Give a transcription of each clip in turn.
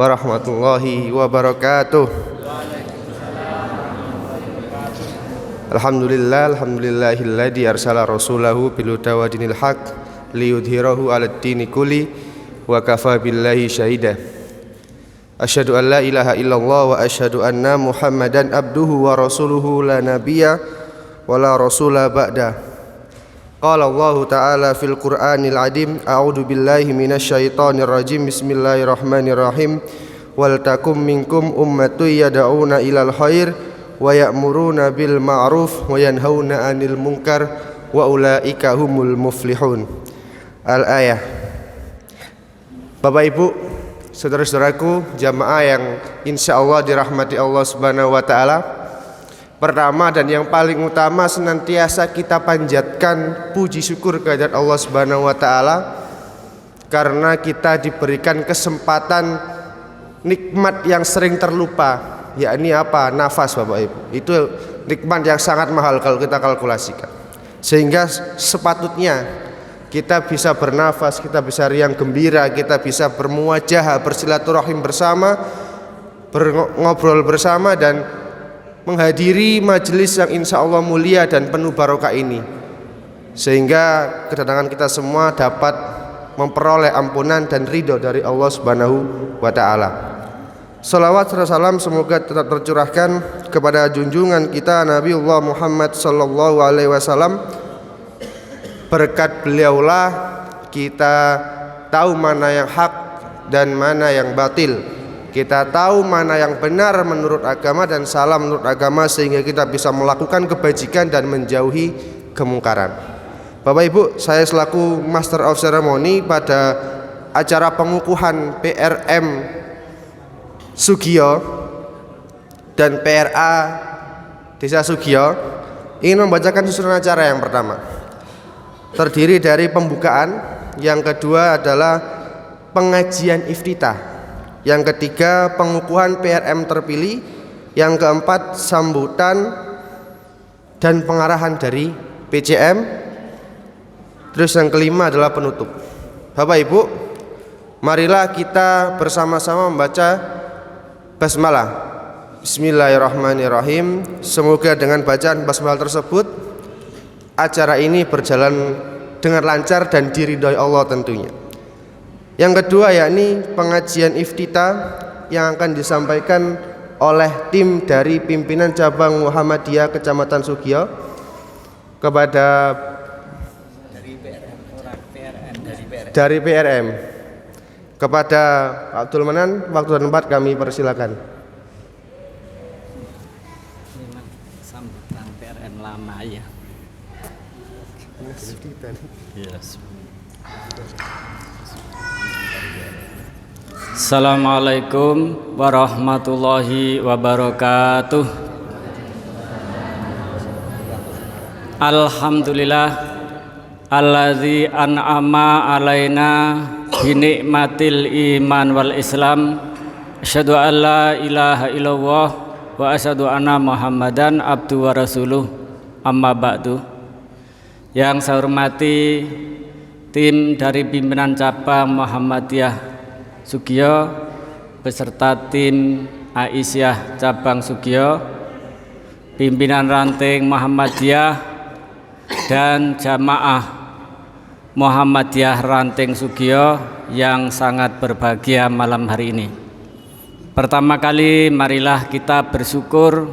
warahmatullahi wabarakatuh. Alhamdulillahilladzi arsala rasulahu bil huda wa dinil haq liyudhhirahu 'alad dini kulli wa kafa billahi syahida. Asyhadu an la ilaha illallah wa asyhadu anna Muhammadan abduhu wa rasuluhu la nabiyya wa la rasula ba'da. Qala Allah Ta'ala fil Qur'anil Adim, a'udzu billahi minasyaitonir rajim, bismillahirrahmanirrahim. Wal takum minkum ummatun yad'una ilal khair wa ya'muruna bil ma'ruf wa yanhauna 'anil munkar wa ulaika humul muflihun. Al-ayah. Bapak Ibu, saudara-saudaraku, jamaah yang insyaallah dirahmati Allah Subhanahu wa taala. Pertama dan yang paling utama, senantiasa kita panjatkan puji syukur kehadirat Allah Subhanahu wa taala karena kita diberikan kesempatan nikmat yang sering terlupa, yakni apa? Nafas, Bapak Ibu. Itu nikmat yang sangat mahal kalau kita kalkulasikan. Sehingga sepatutnya kita bisa bernafas, kita bisa riang gembira, kita bisa bermuajahah, bersilaturahim bersama, ngobrol bersama, dan menghadiri majelis yang insya Allah mulia dan penuh barokah ini, sehingga kedatangan kita semua dapat memperoleh ampunan dan ridho dari Allah Subhanahu wa ta'ala. Salawat serta salam semoga tetap tercurahkan kepada junjungan kita Nabiullah Muhammad sallallahu alaihi wasallam. Berkat beliaulah kita tahu mana yang hak dan mana yang batil. Kita tahu mana yang benar menurut agama dan salah menurut agama, sehingga kita bisa melakukan kebajikan dan menjauhi kemungkaran. Bapak Ibu, saya selaku Master of Ceremony pada acara pengukuhan PRM Sugiyo dan PRA Desa Sugiyo ingin membacakan susunan acara yang pertama. Terdiri dari pembukaan, yang kedua adalah pengajian iftitah, yang ketiga pengukuhan PRM terpilih, yang keempat sambutan dan pengarahan dari PCM, terus yang kelima adalah penutup. Bapak Ibu, marilah kita bersama-sama membaca basmalah. Bismillahirrahmanirrahim. Semoga dengan bacaan basmalah tersebut acara ini berjalan dengan lancar dan diridhoi Allah tentunya. Yang kedua yakni pengajian iftitah yang akan disampaikan oleh tim dari pimpinan cabang Muhammadiyah Kecamatan Sugiyo kepada dari PRM kepada Pak Abdul Manan. Waktu dan tempat kami persilakan. Sambutan PRM lama ya. Yes. Assalamualaikum warahmatullahi wabarakatuh. Alhamdulillah alladzi an'ama alaina bi nikmatil iman wal islam. Asyhadu an la ilaha illallah wa asyhadu anna Muhammadan abdu wa rasuluh. Amma ba'du. Yang saya hormati tim dari pimpinan cabang Muhammadiyah Sugiyo beserta tim Aisyah cabang Sugiyo, pimpinan ranting Muhammadiyah dan jamaah Muhammadiyah ranting Sugiyo yang sangat berbahagia malam hari ini. Pertama kali marilah kita bersyukur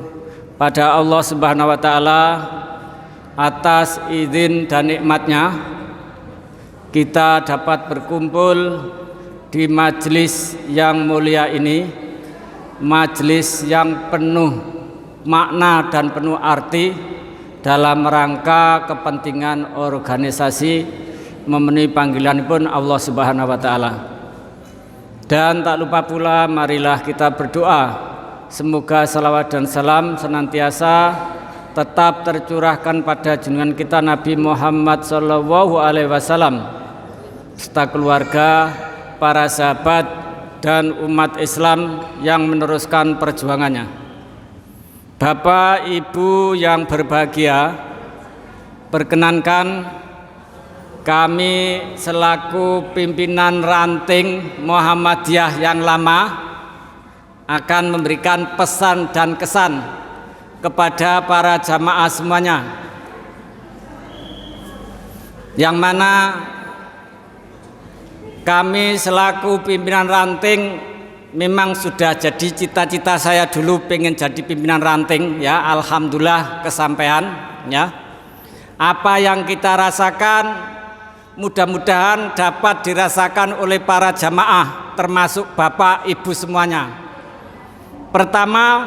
pada Allah Subhanahu wa taala atas izin dan nikmatnya kita dapat berkumpul di majelis yang mulia ini, majelis yang penuh makna dan penuh arti dalam rangka kepentingan organisasi memenuhi panggilan pun Allah Subhanahu wa taala. Dan tak lupa pula marilah kita berdoa semoga salawat dan salam senantiasa tetap tercurahkan pada junjungan kita Nabi Muhammad sallallahu alaihi wasallam serta keluarga, para sahabat dan umat Islam yang meneruskan perjuangannya. Bapak Ibu yang berbahagia, perkenankan kami selaku pimpinan ranting Muhammadiyah yang lama akan memberikan pesan dan kesan kepada para jamaah semuanya, yang mana kami selaku pimpinan ranting memang sudah jadi cita-cita saya dulu pengen jadi pimpinan ranting ya, alhamdulillah kesampaian ya. Apa yang kita rasakan mudah-mudahan dapat dirasakan oleh para jamaah termasuk Bapak Ibu semuanya. Pertama,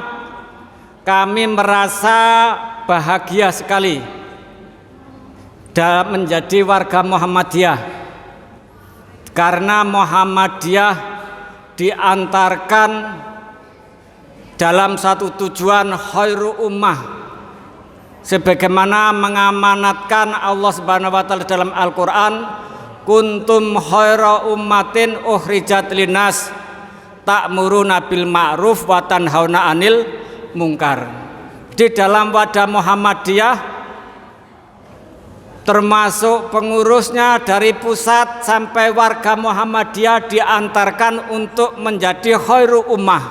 kami merasa bahagia sekali dalam menjadi warga Muhammadiyah, karena Muhammadiyah diantarkan dalam satu tujuan khairu ummah, sebagaimana mengamanatkan Allah Subhanahu wa taala dalam Al-Qur'an, kuntum khaira ummatin ukhrijat linnas ta'muruna bil ma'ruf wa tanhauna 'anil munkar. Di dalam wadah Muhammadiyah termasuk pengurusnya dari pusat sampai warga Muhammadiyah diantarkan untuk menjadi khairu ummah.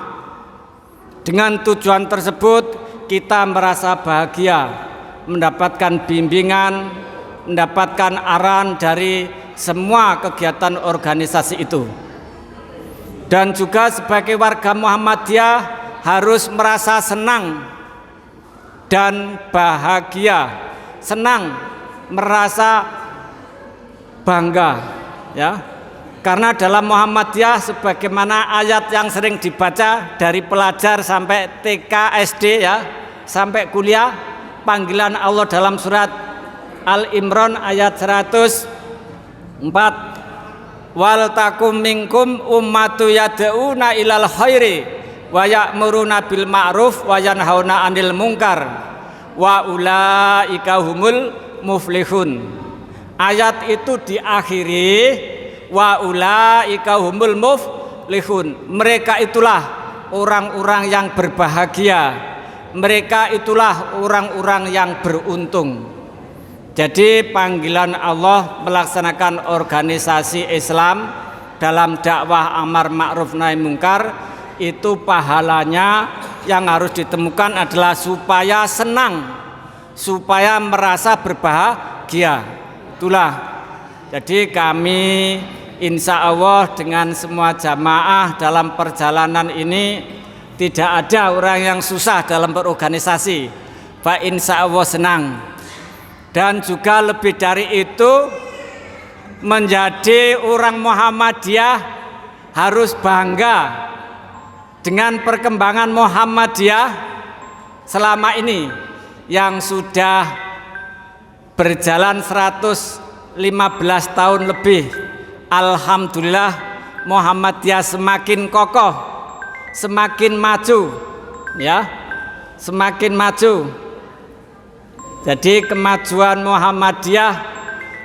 Dengan tujuan tersebut kita merasa bahagia mendapatkan bimbingan, mendapatkan arahan dari semua kegiatan organisasi itu. Dan juga sebagai warga Muhammadiyah harus merasa senang dan bahagia, senang, merasa bangga ya. Karena dalam Muhammadiyah sebagaimana ayat yang sering dibaca dari pelajar sampai TK, SD ya, sampai kuliah, panggilan Allah dalam surat Al-Imran ayat 104, wal takum minkum ummatu yad'una ilal khairi wa ya'muruna bil ma'ruf wa yanhauna 'anil munkar wa ulaika humul muflihun. Ayat itu diakhiri wa ulaika humul muflihun. Mereka itulah orang-orang yang berbahagia, mereka itulah orang-orang yang beruntung. Jadi panggilan Allah melaksanakan organisasi Islam dalam dakwah amar ma'ruf nahi mungkar itu pahalanya yang harus ditemukan adalah supaya senang, supaya merasa berbahagia. Itulah. Jadi kami insya Allah dengan semua jamaah dalam perjalanan ini tidak ada orang yang susah dalam berorganisasi. Pak insya Allah senang. Dan juga lebih dari itu, menjadi orang Muhammadiyah harus bangga dengan perkembangan Muhammadiyah selama ini yang sudah berjalan 115 tahun lebih. Alhamdulillah Muhammadiyah semakin kokoh, semakin maju ya, semakin maju. Jadi kemajuan Muhammadiyah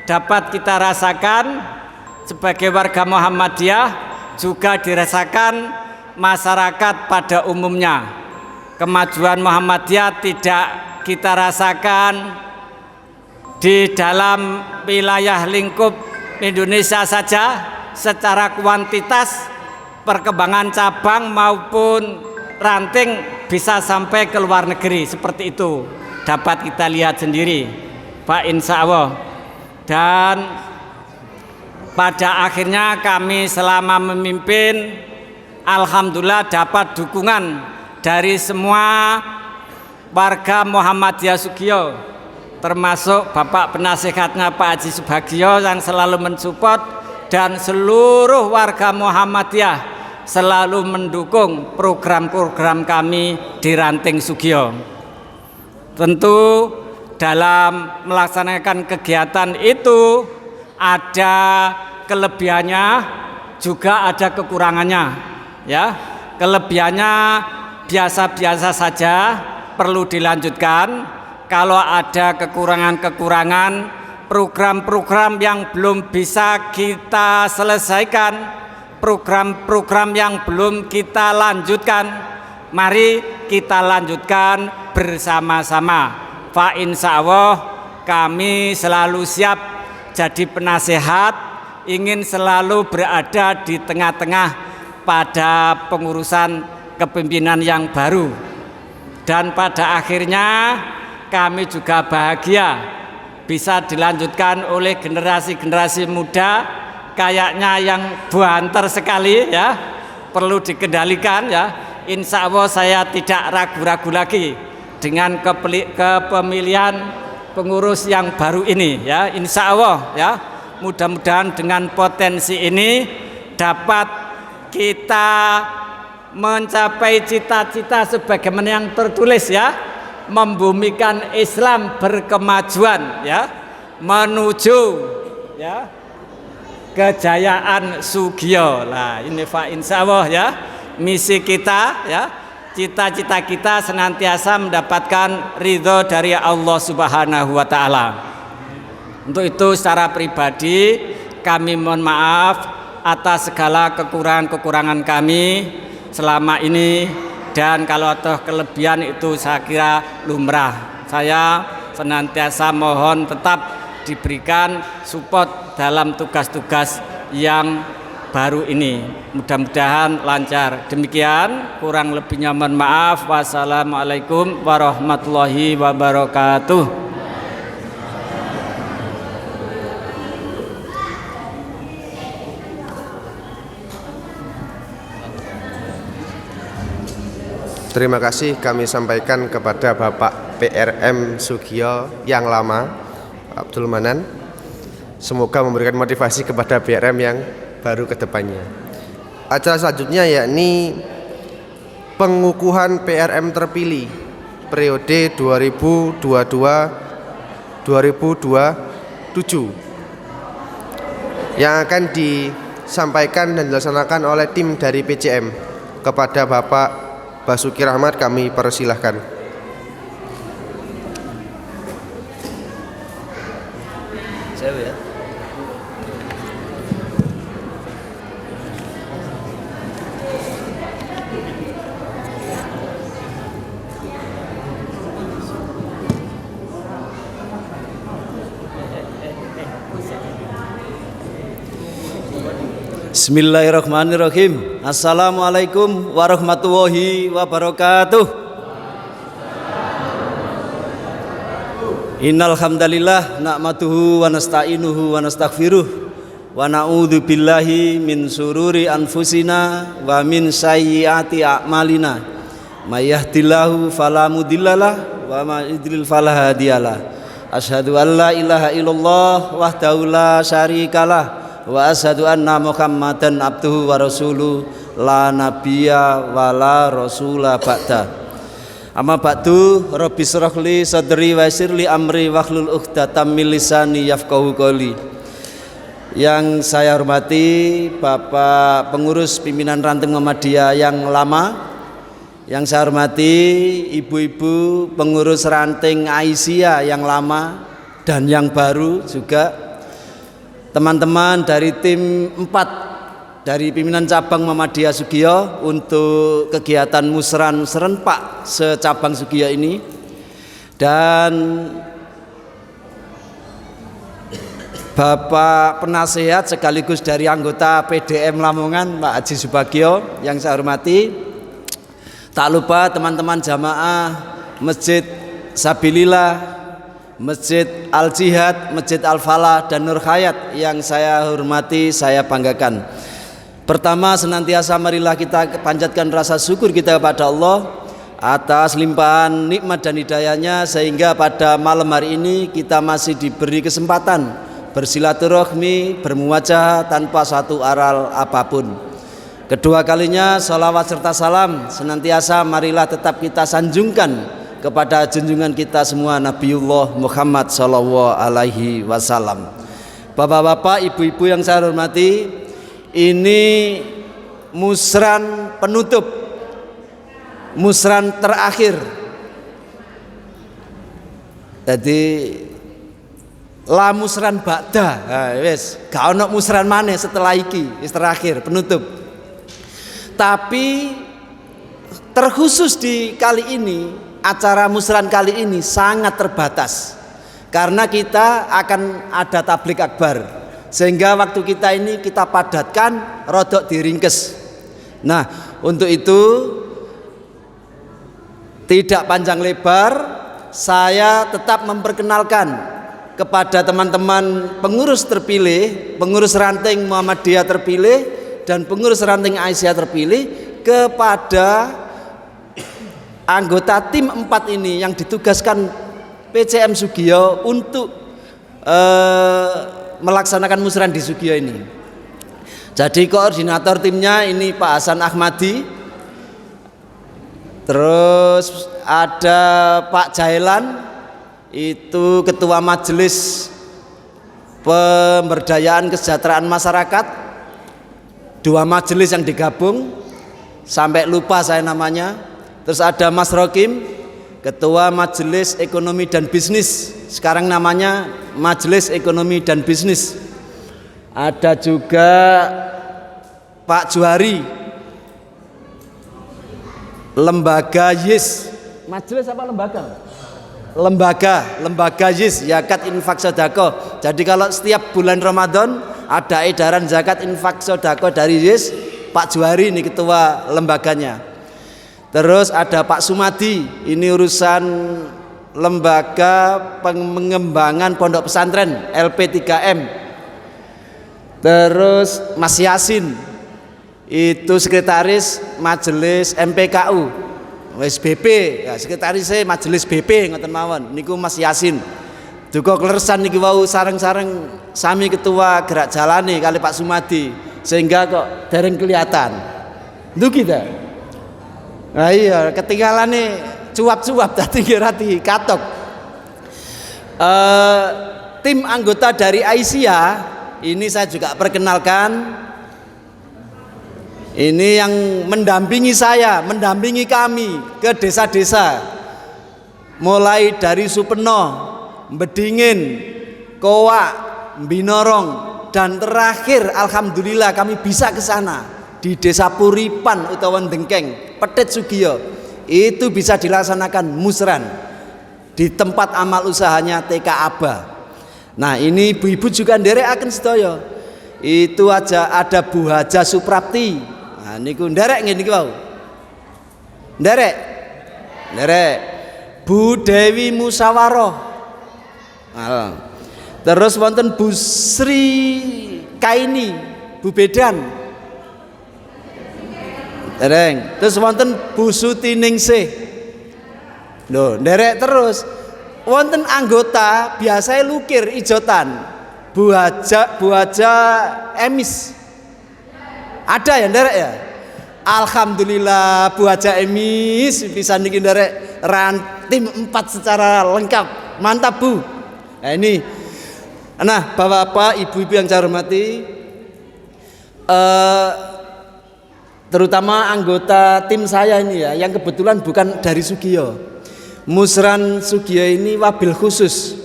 dapat kita rasakan sebagai warga Muhammadiyah, juga dirasakan masyarakat pada umumnya. Kemajuan Muhammadiyah tidak kita rasakan di dalam wilayah lingkup Indonesia saja secara kuantitas, perkembangan cabang maupun ranting bisa sampai ke luar negeri, seperti itu dapat kita lihat sendiri Pak insya Allah. Dan pada akhirnya kami selama memimpin alhamdulillah dapat dukungan dari semua warga Muhammadiyah Sugio, termasuk Bapak penasehatnya Pak Haji Subagio yang selalu mensupport, dan seluruh warga Muhammadiyah selalu mendukung program-program kami di Ranting Sugio. Tentu dalam melaksanakan kegiatan itu ada kelebihannya, juga ada kekurangannya ya. Kelebihannya biasa-biasa saja, perlu dilanjutkan. Kalau ada kekurangan-kekurangan, program-program yang belum bisa kita selesaikan, program-program yang belum kita lanjutkan, mari kita lanjutkan bersama-sama. Fa insya Allah kami selalu siap jadi penasehat, ingin selalu berada di tengah-tengah pada pengurusan kepemimpinan yang baru. Dan pada akhirnya kami juga bahagia bisa dilanjutkan oleh generasi-generasi muda, kayaknya yang buanter sekali ya, perlu dikendalikan ya. Insya Allah saya tidak ragu-ragu lagi dengan kepemilian pengurus yang baru ini ya, insya Allah ya. Mudah-mudahan dengan potensi ini dapat kita mencapai cita-cita sebagaimana yang tertulis ya, membumikan Islam berkemajuan ya, menuju ya kejayaan Sugio. Lah ini Pak, insya Allah ya, misi kita ya, cita-cita kita senantiasa mendapatkan ridho dari Allah Subhanahu wa Ta'ala. Untuk itu secara pribadi kami mohon maaf atas segala kekurangan-kekurangan kami selama ini, dan kalau ada kelebihan itu saya kira lumrah. Saya senantiasa mohon tetap diberikan support dalam tugas-tugas yang baru ini. Mudah-mudahan lancar. Demikian, kurang lebihnya mohon maaf. Wassalamualaikum warahmatullahi wabarakatuh. Terima kasih kami sampaikan kepada Bapak PRM Sugio yang lama, Abdul Manan. Semoga memberikan motivasi kepada PRM yang baru ke depannya. Acara selanjutnya yakni pengukuhan PRM terpilih periode 2022-2027 yang akan disampaikan dan dilaksanakan oleh tim dari PCM. Kepada Bapak Basuki Rahmat kami persilahkan. Saya ya. Bismillahirrahmanirrahim. Assalamualaikum warahmatullahi wabarakatuh. Innal hamdalillah na'maduhu wa nasta'inuhu wa nastaghfiruh wa na'udzu billahi min sururi anfusina wa min sayyiati a'malina. May yahdihillahu fala mudhillalah wa may yudlil fala hadiyalah. Asyhadu an la ilaha illallah wahdahu la syarikalah wa asyhadu anna Muhammadan abduhu wa rasuluh la nabiyya wa la rasula ba'da. Amma ba'du, rabbi shrah li sadri wa yassir li amri wahlul 'uqdatam min lisani yafqahu qawli. Yang saya hormati Bapak pengurus pimpinan ranting Muhammadiyah yang lama, yang saya hormati ibu-ibu pengurus ranting Aisyah yang lama dan yang baru juga, teman-teman dari tim 4 dari pimpinan cabang Muhammadiyah Sugio untuk kegiatan musran serentak secabang Sugio ini, dan Bapak penasehat sekaligus dari anggota PDM Lamongan Pak Haji Subagio yang saya hormati. Tak lupa teman-teman jamaah Masjid Sabilillah, Masjid Al-Jihad, Masjid Al-Falah, dan Nur Hayat yang saya hormati, saya banggakan. Pertama, senantiasa marilah kita panjatkan rasa syukur kita kepada Allah atas limpahan nikmat dan hidayahnya, sehingga pada malam hari ini kita masih diberi kesempatan bersilaturahmi, bermuajah tanpa satu aral apapun. Kedua kalinya, salawat serta salam senantiasa marilah tetap kita sanjungkan kepada junjungan kita semua Nabiullah Muhammad sallallahu alaihi wasallam. Bapak-bapak, ibu-ibu yang saya hormati, ini musran penutup, musran terakhir. Jadi la musran ba'da, wis gak ono musran maneh setelah iki, wis terakhir penutup. Tapi terkhusus di kali ini, acara musran kali ini sangat terbatas Karena kita akan ada tablik akbar, sehingga waktu kita ini kita padatkan, rodok diringkes. Nah, untuk itu tidak panjang lebar, saya tetap memperkenalkan kepada teman-teman pengurus terpilih, pengurus ranting Muhammadiyah terpilih dan pengurus ranting Aisyah terpilih, kepada anggota tim 4 ini yang ditugaskan PCM Sugiyo untuk melaksanakan musren di Sugiyo ini. Jadi koordinator timnya ini Pak Hasan Ahmadi, terus ada Pak Jailan, itu ketua majelis pemberdayaan kesejahteraan masyarakat, 2 majelis yang digabung sampai lupa saya namanya. Terus ada Mas Rokim, ketua majelis ekonomi dan bisnis, sekarang namanya Majelis Ekonomi dan Bisnis. Ada juga Pak Juhari, lembaga YIS, majelis apa lembaga? Lembaga YIS, zakat infak sedekah. Jadi kalau setiap bulan Ramadan ada edaran zakat infak sedekah dari YIS, Pak Juhari ini ketua lembaganya. Terus ada Pak Sumadi, ini urusan lembaga pengembangan pondok pesantren LP3M. Terus Mas Yasin, itu sekretaris majelis MPKU WSBP, ya, sekretarisnya majelis BP ngoten mawon niku Mas Yasin. Duka kleresan niki wau sareng-sareng sami ketua gerak jalani kali Pak Sumadi, sehingga kok dereng kelihatan. Lho kita. Nah iya, ketinggalan nih cuap-cuap tadi kirati katok. Tim anggota dari Aisyah ini saya juga perkenalkan. Ini yang mendampingi saya, mendampingi kami ke desa-desa, mulai dari Supeno, Bedingin, Kowak, Binorong, dan terakhir alhamdulillah kami bisa ke sana di Desa Puripan utawa Dengkeng, Petet Sugiyo. Itu bisa dilaksanakan musran di tempat amal usahanya TK Aba. Nah, ini ibu-ibu juga nderekaken sedaya. Itu aja ada Bu Haja Suprapti. Nah, niku nderek ngene iki wau. Nderek. Bu Dewi Musawaroh. Nah, terus wonten Bu Sri Kaini, Bu Bedan. Dereng. Terus wonten Bu Suti Ningsih. Lho, nderek terus. Wonten anggota biasa lukir ijotan. Bu Haja Emis. Ada ya nderek ya? Alhamdulillah Bu Haja Emis bisa niki nderek tim 4 secara lengkap. Mantap Bu. Nah ini. Nah, Bapak-bapak, ibu-ibu yang saya hormati, terutama anggota tim saya ini ya, yang kebetulan bukan dari Sugiyo. Musran Sugiyo ini wabil khusus.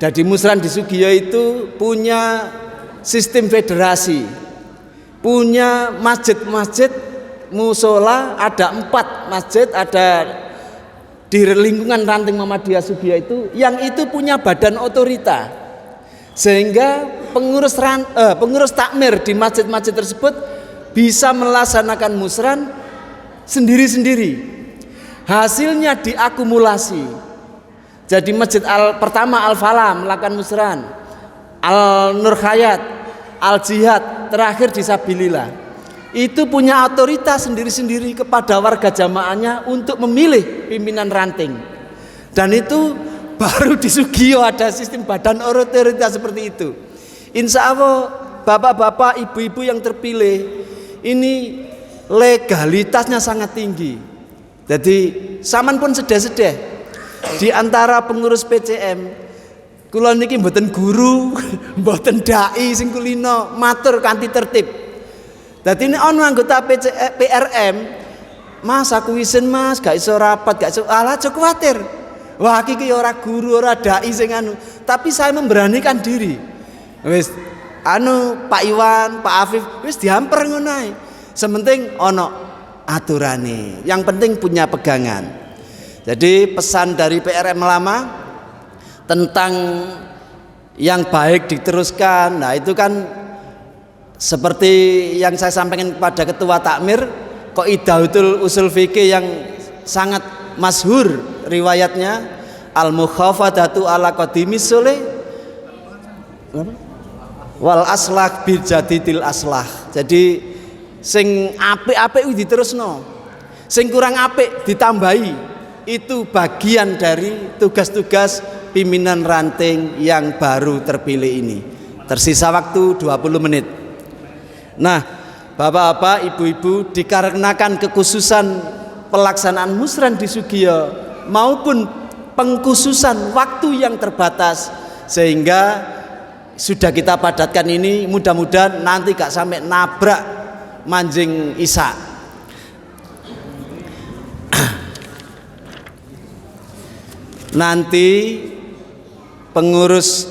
Jadi musran di Sugiyo itu punya sistem federasi, punya masjid-masjid musola, ada 4 masjid, ada di lingkungan ranting Muhammadiyah Sugiyo itu, yang itu punya badan otorita, sehingga pengurus takmir di masjid-masjid tersebut bisa melaksanakan musran sendiri-sendiri. Hasilnya diakumulasi. Jadi masjid pertama Al-Falah melakukan musran, Al-Nur Hayat, Al-Jihad, terakhir di Sabilillah. Itu punya otoritas sendiri-sendiri kepada warga jamaahnya untuk memilih pimpinan ranting. Dan itu baru di Sugiyo ada sistem badan otoritas seperti itu. Insya Allah bapak-bapak, ibu-ibu yang terpilih ini legalitasnya sangat tinggi. Jadi saman pun sedih-sedih di antara pengurus PCM. Kula niki mboten guru, mboten dai sing kulino, matur kanthi tertib. Dadi nek ana anggota PRM, Mas aku isin Mas, gak iso rapat, gak iso, alah aja kuwatir. Wah iki ora guru, ora dai sing anu, tapi saya memberanikan diri. Wis Pak Iwan, Pak Afif wis diamper ngono ae. Sementing ana aturane. Yang penting punya pegangan. Jadi pesan dari PRM lama, tentang yang baik diteruskan. Nah itu kan seperti yang saya sampaikan kepada ketua takmir, Qaidatul Usul Fikih yang sangat masyhur riwayatnya, al-mukhafadatu ala qadimis soleh wal aslah bil jadidil aslah. Jadi sing apik-apik diterusno, sing kurang apik ditambahi. Itu bagian dari tugas-tugas pimpinan ranting yang baru terpilih ini. Tersisa waktu 20 menit. Nah, bapak-bapak, ibu-ibu, dikarenakan kekhususan pelaksanaan musren di Sugiyo maupun pengkhususan waktu yang terbatas, sehingga sudah kita padatkan ini, mudah-mudahan nanti gak sampai nabrak manjing Isa. Nanti pengurus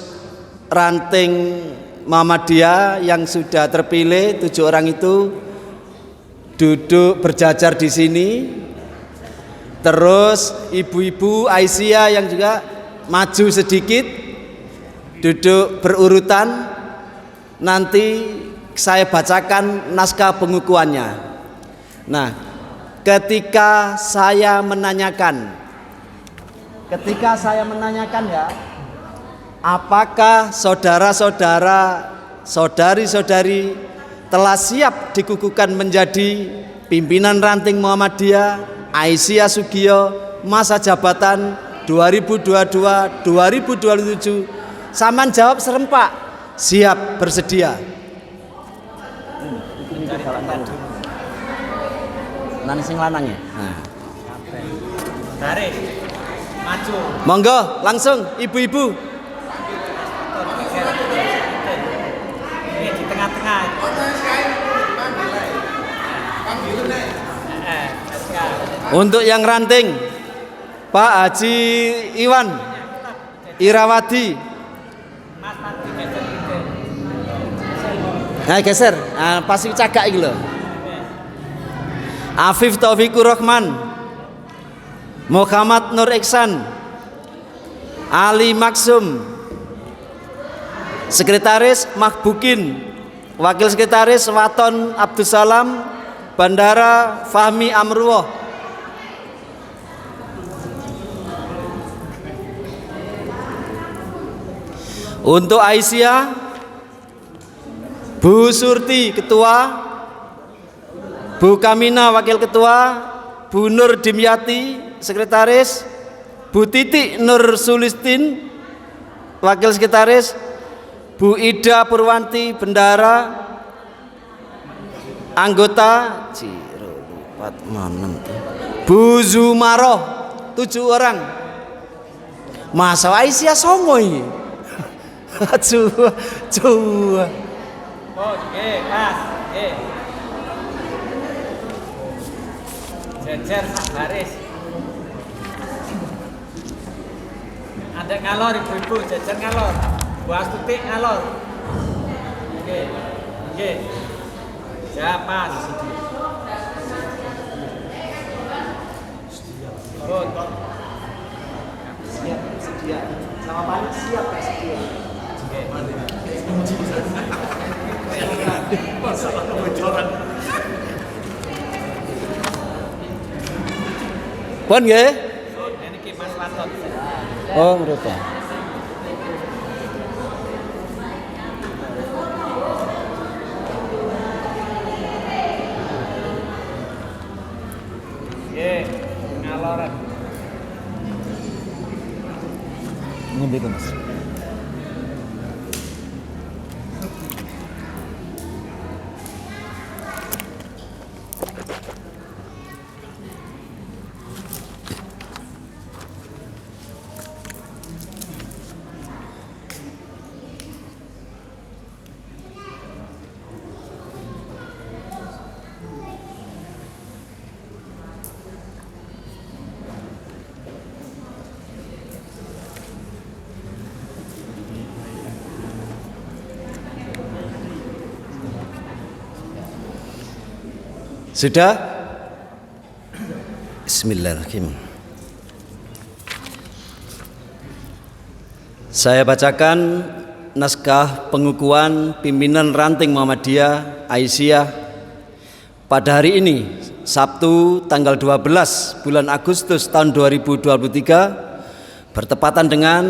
ranting Muhammadiyah yang sudah terpilih 7 orang itu duduk berjajar di sini. Terus ibu-ibu Aisyah yang juga maju sedikit, duduk berurutan. Nanti saya bacakan naskah pengukuhannya. Nah, ketika saya menanyakan ya, apakah saudara-saudara, saudari-saudari telah siap dikukuhkan menjadi pimpinan ranting Muhammadiyah Aisyah Sugiyo masa jabatan 2022-2027? Saman jawab serempak, siap, bersedia. Nani sing lanang ya? Nah. Tarik, maju. Monggo, langsung ibu-ibu. Ini di tengah-tengah. Untuk yang ranting, Pak Haji Iwan Irawadi. Nah geser, pasti cagak iki lho. Afif Taufikur Rahman, Muhammad Nur Iksan, Ali Maksum, Sekretaris Mahbukin, Wakil Sekretaris Waton Abdussalam, Bandara Fahmi Amruwah. Untuk Aisyah, Bu Surti Ketua, Bu Kamina Wakil Ketua, Bu Nur Dimyati Sekretaris, Bu Titik Nur Sulistin Wakil Sekretaris, Bu Ida Purwanti Bendara, anggota Bu Zumaroh 7 orang. Masa Aisyah songo ini. Cuh. Oke, Mas. Jejer sak baris. Ada ngalor ibu-ibu, jejer ngalor. Bu Astuti ngalor. Oke. Ya, pas. Good. Siap, sedia. Sama paling siap Pak sedia. Masalah kebocoran. Pun nggih? Ini ki Mas Waton. Oh, mereka. Ngaloran. Ngombe to, Mas. Sudah? Bismillahirrahmanirrahim. Saya bacakan naskah pengukuhan pimpinan ranting Muhammadiyah Aisyah pada hari ini, Sabtu tanggal 12 bulan Agustus tahun 2023, bertepatan dengan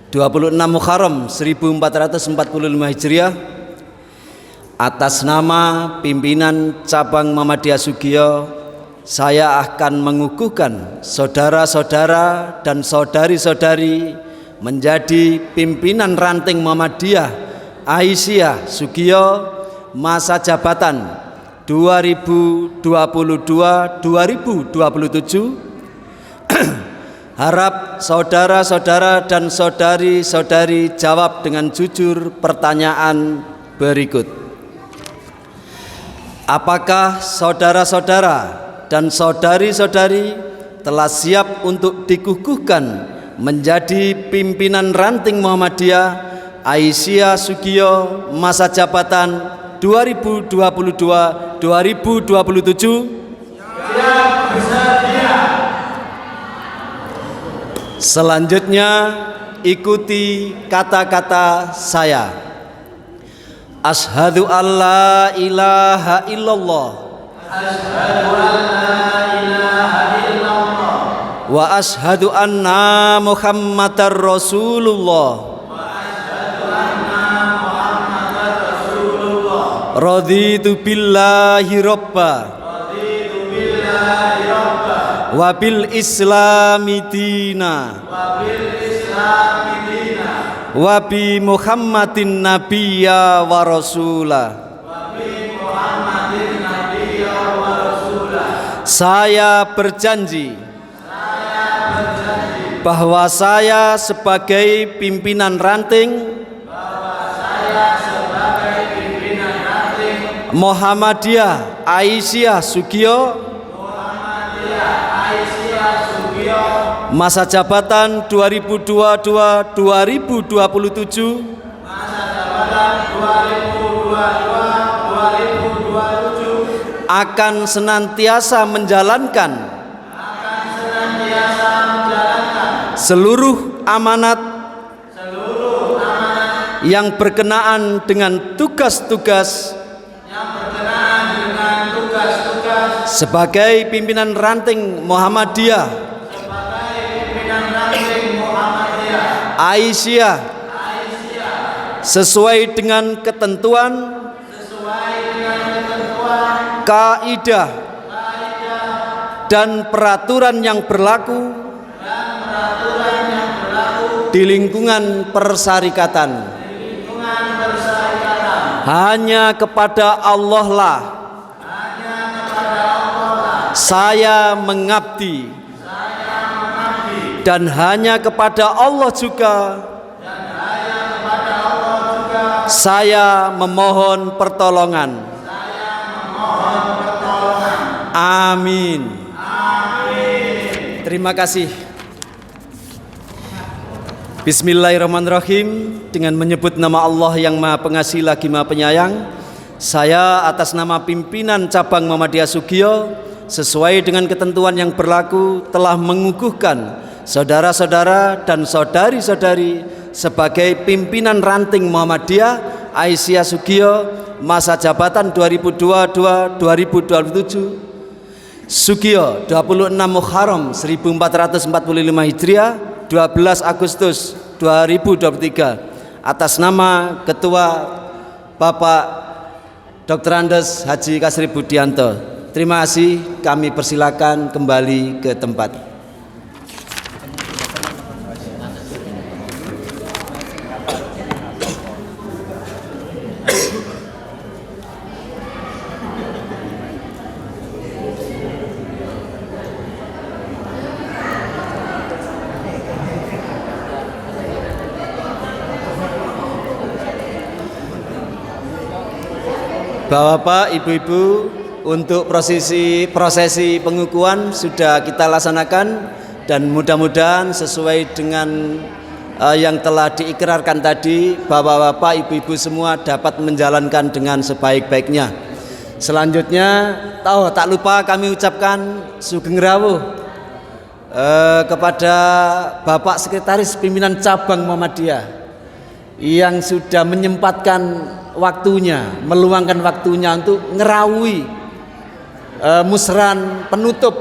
26 Muharram 1445 Hijriah. Atas nama pimpinan cabang Muhammadiyah Sugiyo, saya akan mengukuhkan saudara-saudara dan saudari-saudari menjadi pimpinan ranting Muhammadiyah Aisyah Sugiyo masa jabatan 2022-2027. Harap saudara-saudara dan saudari-saudari jawab dengan jujur pertanyaan berikut. Apakah saudara-saudara dan saudari-saudari telah siap untuk dikukuhkan menjadi pimpinan ranting Muhammadiyah Aisyah Sugiyo masa jabatan 2022-2027? Selanjutnya ikuti kata-kata saya. Asyhadu alla ilaha illallah. Asyhadu alla ilaha illallah. Wa asyhadu anna Muhammadar Rasulullah. Wa asyhadu anna Muhammadar Rasulullah. Raditu billahi robba. Raditu billahi robba. Wa bil islami dina. Wa bil islami dina. Wa bi Muhammadin nabiyya wa rasulah. Wa bi Muhammadin nabiyya wa rasulah. Saya berjanji bahwa saya sebagai pimpinan ranting Muhammadiyah Aisyah Sugiyo masa jabatan 2022-2027 akan senantiasa menjalankan seluruh amanat yang berkenaan dengan tugas-tugas sebagai pimpinan ranting Muhammadiyah Aisyah sesuai dengan ketentuan kaidah dan peraturan yang berlaku di lingkungan persyarikatan. Hanya kepada Allah lah saya mengabdi, dan hanya kepada Allah juga saya memohon pertolongan. Amin. Terima kasih. Bismillahirrahmanirrahim. Dengan menyebut nama Allah yang Maha Pengasih lagi Maha Penyayang, saya atas nama pimpinan cabang Muhammadiyah Sugiyo sesuai dengan ketentuan yang berlaku telah mengukuhkan saudara-saudara dan saudari-saudari sebagai pimpinan ranting Muhammadiyah Aisyah Sugiyo masa jabatan 2022-2027. Sugiyo 26 Muharram 1445 Hijriah, 12 Agustus 2023. Atas nama Ketua Bapak Dr. Andes Haji Kasri Budianto. Terima kasih, kami persilakan kembali ke tempat. Bapak-bapak, ibu-ibu, untuk prosesi pengukuhan sudah kita laksanakan dan mudah-mudahan sesuai dengan yang telah diikrarkan tadi, bapak-bapak, ibu-ibu semua dapat menjalankan dengan sebaik-baiknya. Selanjutnya, tak lupa kami ucapkan Sugeng Rawuh kepada Bapak Sekretaris Pimpinan Cabang Muhammadiyah yang sudah menyempatkan waktunya, meluangkan waktunya untuk ngerawi musran penutup,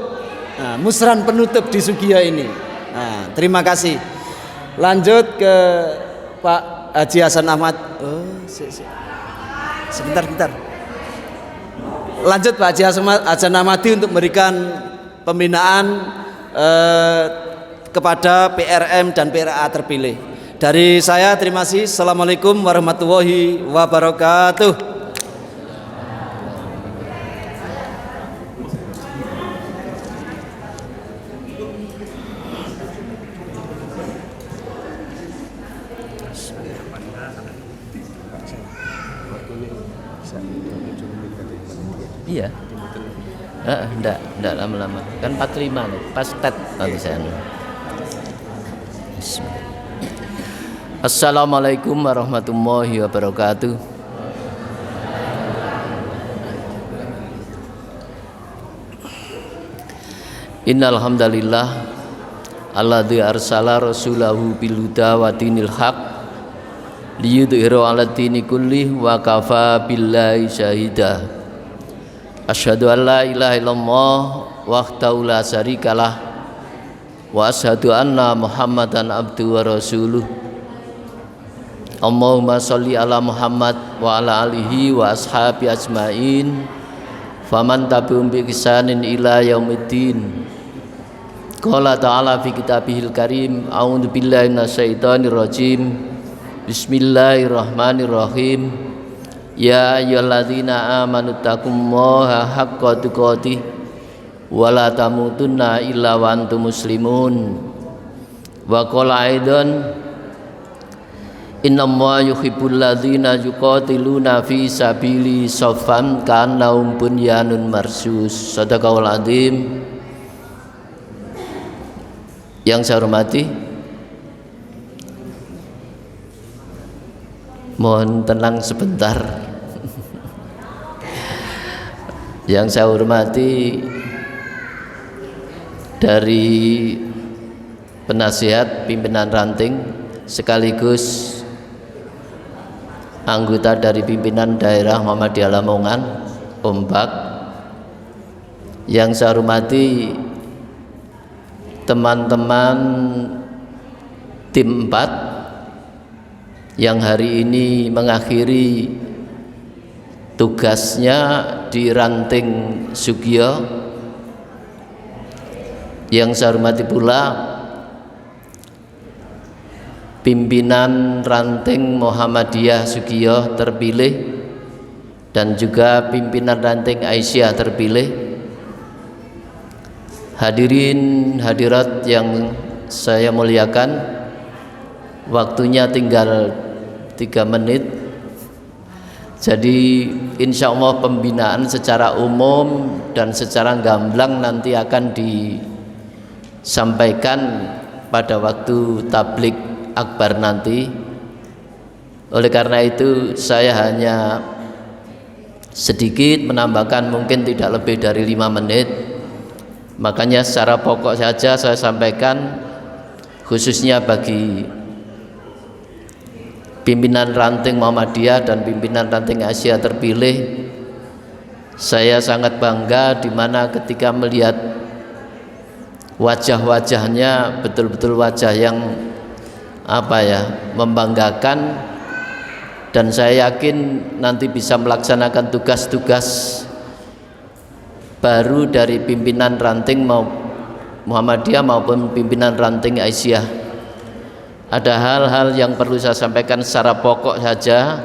musran penutup di Sugiya ini. Nah, terima kasih. Lanjut ke Pak Haji Hasan Ahmad. Sebentar. Lanjut Pak Haji Hasan Ahmadi untuk memberikan pembinaan kepada PRM dan PRA terpilih. Dari saya terima kasih. Assalamualaikum warahmatullahi wabarakatuh. Iya. Enggak lama-lama. Kan 45 nih, pas tet nanti saya. Bismillah. Assalamualaikum warahmatullahi wabarakatuh. Innal hamdalillah alladzi arsala rasulahu bil huda wa dinil haq liyudhhirahu 'ala dini kulli wa kafa billahi syahida. Asyhadu an la ilaha illallah wahdahu la syarikalah wa asyhadu anna Muhammadan abduhu wa rasuluh. Allahumma sholli ala Muhammad wa ala alihi wa ashabi ajmain faman tabi'um bi ihsanin ila yaumiddin. Qala ta'ala fi kitabihil karim a'udzu billahi minasyaitonir rajim. Bismillahirrahmanirrahim. Ya ayyuhalladzina amanu taqullaha haqqa tuqatih wa la tamutunna illa wa antum muslimun. Wa qala aidan innallaha yuhibbul ladzina yuqatiluna fi sabili shaffan ka'annahum bunyanun marsus. Shadaqallahul adzim. Yang saya hormati, mohon tenang sebentar. Yang saya hormati dari penasihat pimpinan ranting sekaligus anggota dari pimpinan daerah Muhammadiyah Lamongan Ombak. Yang saya hormati teman-teman tim 4 yang hari ini mengakhiri tugasnya di ranting Sugiya. Yang saya hormati pula pimpinan ranting Muhammadiyah Sugiya terpilih dan juga pimpinan ranting Aisyah terpilih. Hadirin hadirat yang saya muliakan, waktunya tinggal 3 menit. Jadi insya Allah pembinaan secara umum dan secara gamblang nanti akan disampaikan pada waktu tablik akbar nanti. Oleh karena itu saya hanya sedikit menambahkan, mungkin tidak lebih dari 5 menit. Makanya secara pokok saja saya sampaikan, khususnya bagi pimpinan ranting Muhammadiyah dan pimpinan ranting Asia terpilih. Saya sangat bangga di mana ketika melihat wajah-wajahnya betul-betul wajah yang membanggakan, dan saya yakin nanti bisa melaksanakan tugas-tugas baru dari pimpinan ranting Muhammadiyah maupun pimpinan ranting Aisyah. Ada hal-hal yang perlu saya sampaikan secara pokok saja,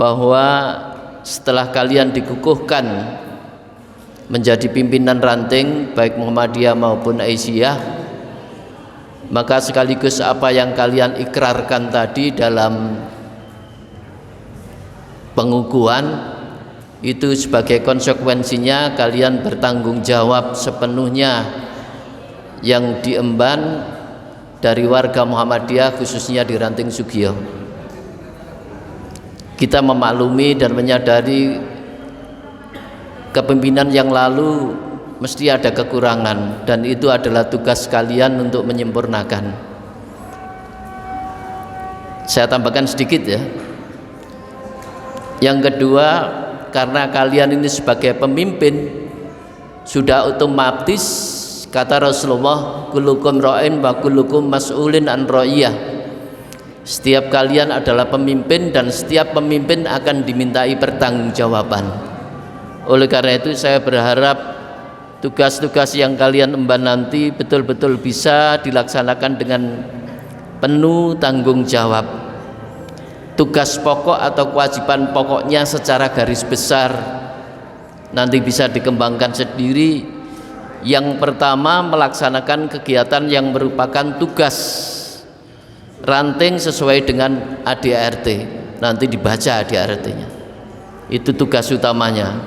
bahwa setelah kalian dikukuhkan menjadi pimpinan ranting baik Muhammadiyah maupun Aisyah, maka sekaligus apa yang kalian ikrarkan tadi dalam pengukuhan itu sebagai konsekuensinya kalian bertanggung jawab sepenuhnya yang diemban dari warga Muhammadiyah khususnya di ranting Sugiya. Kita memaklumi dan menyadari kepemimpinan yang lalu mesti ada kekurangan, dan itu adalah tugas kalian untuk menyempurnakan. Saya tambahkan sedikit ya. Yang kedua, karena kalian ini sebagai pemimpin sudah otomatis, kata Rasulullah, kullukum ra'in wa kullukum mas'ulin an ra'iyah. Setiap kalian adalah pemimpin dan setiap pemimpin akan dimintai pertanggungjawaban. Oleh karena itu saya berharap tugas-tugas yang kalian emban nanti betul-betul bisa dilaksanakan dengan penuh tanggung jawab. Tugas pokok atau kewajiban pokoknya secara garis besar nanti bisa dikembangkan sendiri. Yang pertama, melaksanakan kegiatan yang merupakan tugas ranting sesuai dengan ADART. Nanti dibaca ADART-nya. Itu tugas utamanya.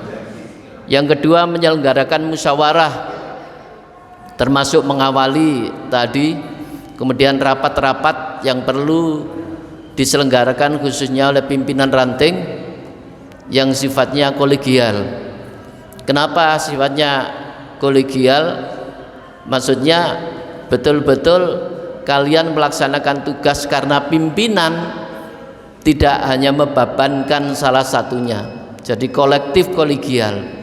Yang kedua, menyelenggarakan musyawarah, termasuk mengawali tadi, kemudian rapat-rapat yang perlu diselenggarakan khususnya oleh pimpinan ranting yang sifatnya kolegial. Kenapa sifatnya kolegial? Maksudnya betul-betul kalian melaksanakan tugas karena pimpinan tidak hanya membebankan salah satunya. Jadi kolektif kolegial.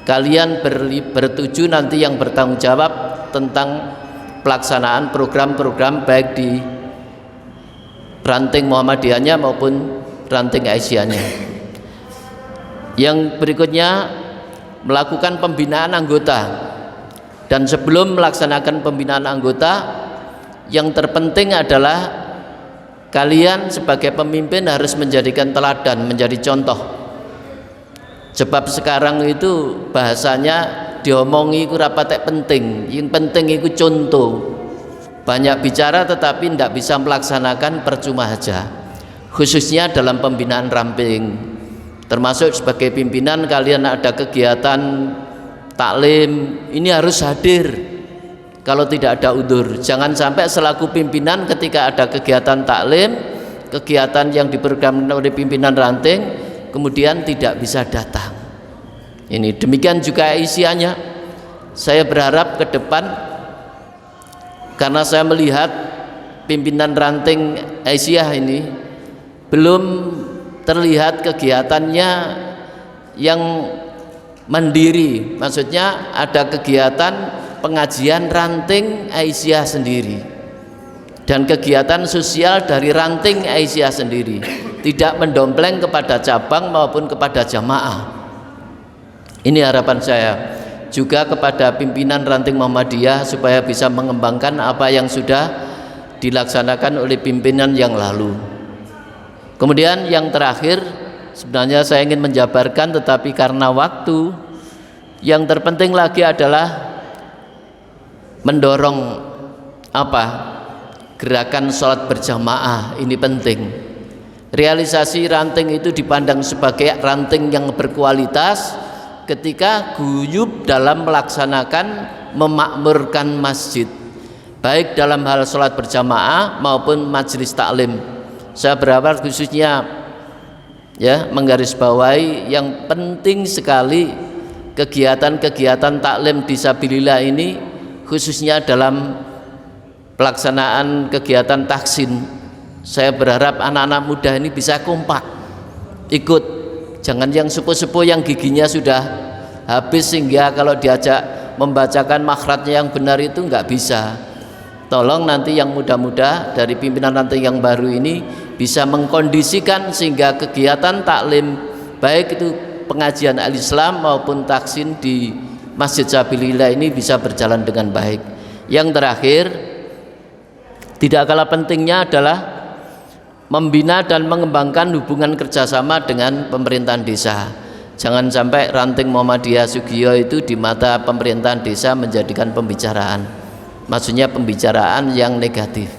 Kalian bertuju nanti yang bertanggung jawab tentang pelaksanaan program-program baik di ranting Muhammadiyahnya maupun ranting Aisyahnya. Yang berikutnya, melakukan pembinaan anggota. Dan sebelum melaksanakan pembinaan anggota, yang terpenting adalah kalian sebagai pemimpin harus menjadikan teladan, menjadi contoh. Sebab sekarang itu bahasanya diomongi ku rapatek penting, yang penting itu contoh. Banyak bicara tetapi tidak bisa melaksanakan, percuma saja. Khususnya dalam pembinaan ramping, termasuk sebagai pimpinan kalian ada kegiatan taklim, ini harus hadir. Kalau tidak ada udzur, jangan sampai selaku pimpinan ketika ada kegiatan taklim, kegiatan yang diprogramkan oleh pimpinan ranting, kemudian tidak bisa datang. Ini demikian juga isiannya. Saya berharap ke depan, karena saya melihat pimpinan ranting Aisyah ini belum terlihat kegiatannya yang mandiri. Maksudnya ada kegiatan pengajian ranting Aisyah sendiri dan kegiatan sosial dari ranting Aisyah sendiri, tidak mendompleng kepada cabang maupun kepada jamaah. Ini harapan saya juga kepada pimpinan ranting Muhammadiyah supaya bisa mengembangkan apa yang sudah dilaksanakan oleh pimpinan yang lalu. Kemudian yang terakhir, sebenarnya saya ingin menjabarkan tetapi karena waktu, yang terpenting lagi adalah mendorong gerakan sholat berjamaah. Ini penting. Realisasi ranting itu dipandang sebagai ranting yang berkualitas ketika guyub dalam melaksanakan memakmurkan masjid, baik dalam hal sholat berjamaah maupun majelis taklim. Saya berharap khususnya menggarisbawahi yang penting sekali kegiatan-kegiatan taklim disabilillah ini, khususnya dalam pelaksanaan kegiatan taksin. Saya berharap anak-anak muda ini bisa kompak ikut, jangan yang sepuh-sepuh yang giginya sudah habis sehingga kalau diajak membacakan makhrajnya yang benar itu nggak bisa. Tolong nanti yang muda-muda dari pimpinan nanti yang baru ini bisa mengkondisikan sehingga kegiatan taklim baik itu pengajian al-Islam maupun taksin di Masjid Sabilillah ini bisa berjalan dengan baik. Yang terakhir, tidak kalah pentingnya adalah membina dan mengembangkan hubungan kerjasama dengan pemerintahan desa. Jangan sampai ranting Muhammadiyah Sugiyo itu di mata pemerintahan desa menjadikan pembicaraan, maksudnya pembicaraan yang negatif.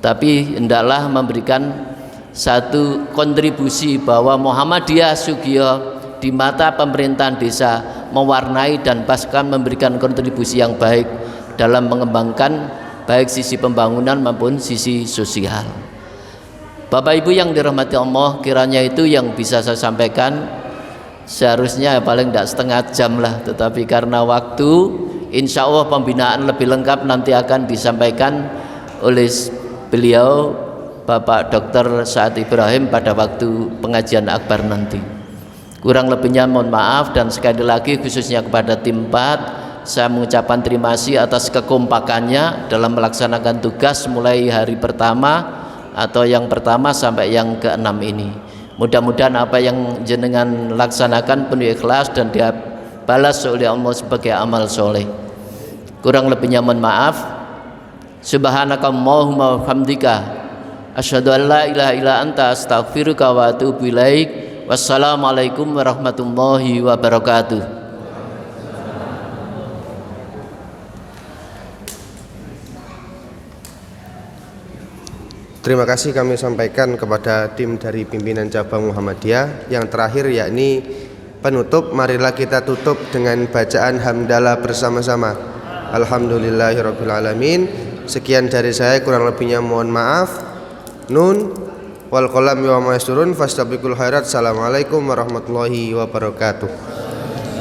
Tapi hendaklah memberikan satu kontribusi bahwa Muhammadiyah Sugiyo di mata pemerintahan desa mewarnai dan bahkan memberikan kontribusi yang baik dalam mengembangkan baik sisi pembangunan maupun sisi sosial. Bapak Ibu yang dirahmati Allah, kiranya itu yang bisa saya sampaikan. seharusnya paling tidak setengah jam lah, tetapi karena waktu, insya Allah pembinaan lebih lengkap nanti akan disampaikan oleh beliau Bapak Dr. Saad Ibrahim pada waktu pengajian akbar nanti. Kurang lebihnya mohon maaf, dan sekali lagi khususnya kepada tim 4 saya mengucapkan terima kasih atas kekompakannya dalam melaksanakan tugas mulai hari pertama atau yang pertama sampai yang ke-6 ini. Mudah-mudahan apa yang jenengan laksanakan penuh ikhlas dan dia balas oleh Allah sebagai amal soleh. Kurang lebihnya mohon maaf. Subhanakallahumma wa bihamdika asyhadu an la ilaha illa anta astaghfiruka wa atubu ilaik. Wassalamualaikum warahmatullahi wabarakatuh. Terima kasih kami sampaikan kepada tim dari pimpinan cabang Muhammadiyah. Yang terakhir yakni penutup, marilah kita tutup dengan bacaan hamdalah bersama-sama. Alhamdulillahirabbil alamin. Sekian dari saya, kurang lebihnya mohon maaf. Nun wal qalam wa ma yasturun fastabiqul khairat. Assalamualaikum warahmatullahi wabarakatuh.